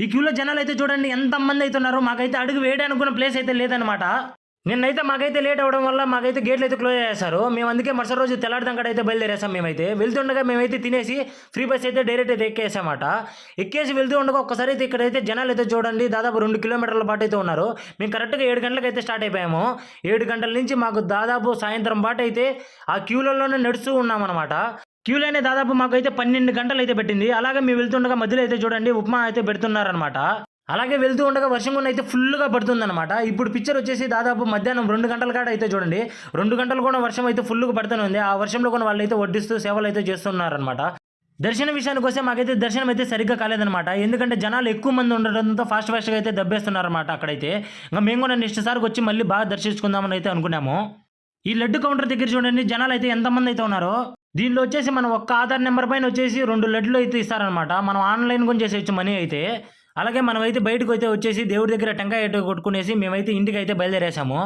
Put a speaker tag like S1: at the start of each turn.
S1: ఈ క్యూలో జనాలు అయితే చూడండి ఎంతమంది అయితే ఉన్నారో. మాకైతే అడుగు వేయడానికి కూడా ప్లేస్ అయితే లేదనమాట. నిన్నైతే మాకైతే లేట్ అవ్వడం వల్ల మాకైతే గేట్లు అయితే క్లోజ్ చేశారు. మేము అందుకే మరుసటి రోజు తెల్లారిదంకడ అయితే బయలుదేరేసాం. మేమైతే వెళ్తుండగా మేమైతే తినేసి ఫ్రీ బస్ అయితే డైరెక్ట్ అయితే ఎక్కేసామాట. ఎక్కేసి వెళ్తూ ఉండగా ఒక్కసారి అయితే ఇక్కడైతే జనాలు అయితే చూడండి దాదాపు 2 కిలోమీటర్ల పాటు అయితే ఉన్నారు. మేము కరెక్ట్గా 7 గంటలకు అయితే స్టార్ట్ అయిపోయాము. 7 గంటల నుంచి మాకు దాదాపు సాయంత్రం పాటు అయితే ఆ క్యూలలోనే నడుస్తూ ఉన్నామన్నమాట. క్యూలైనే దాదాపు మాకైతే 12 గంటలు అయితే పెట్టింది. అలాగే మేము వెళ్తుండగా మధ్యలో అయితే చూడండి ఉప్మా అయితే పెడుతున్నారనమాట. అలాగే వెళ్తూ ఉండగా వర్షం కూడా అయితే ఫుల్గా పడుతుందన్నమాట. ఇప్పుడు పిక్చర్ వచ్చేసి దాదాపు మధ్యాహ్నం 2 గంటల కాడ అయితే చూడండి 2 గంటలు కూడా వర్షం అయితే ఫుల్గా పడుతూనే ఉంది. ఆ వర్షంలో కూడా వాళ్ళు అయితే వడ్డిస్తూ సేవలు అయితే చేస్తున్నారనమాట. దర్శనం విషయానికి వస్తే మాకైతే దర్శనం అయితే సరిగ్గా కాలేదనమాట. ఎందుకంటే జనాలు ఎక్కువ మంది ఉండడంతో ఫాస్ట్గా అయితే దబ్బేస్తున్నారన్నమాట అక్కడైతే. ఇంకా మేము కూడా నెక్స్ట్ సారికి వచ్చి మళ్ళీ బాగా దర్శించుకుందామని అయితే అనుకున్నాము. ఈ లడ్డు కౌంటర్ దగ్గర చూడండి జనాలు అయితే ఎంతమంది అయితే ఉన్నారో. దీనిలో వచ్చేసి మనం ఒక్క ఆధార్ నెంబర్ పైన వచ్చేసి 2 లడ్లు అయితే ఇస్తారనమాట. మనం ఆన్లైన్ కూడా చేసేయచ్చు మనీ అయితే. అలాగే మనమైతే బయటకు అయితే వచ్చేసి దేవుడి దగ్గర టెంకాయ అయితే కొట్టుకునేసి మేమైతే ఇంటికి అయితే బయలుదేరేసాము.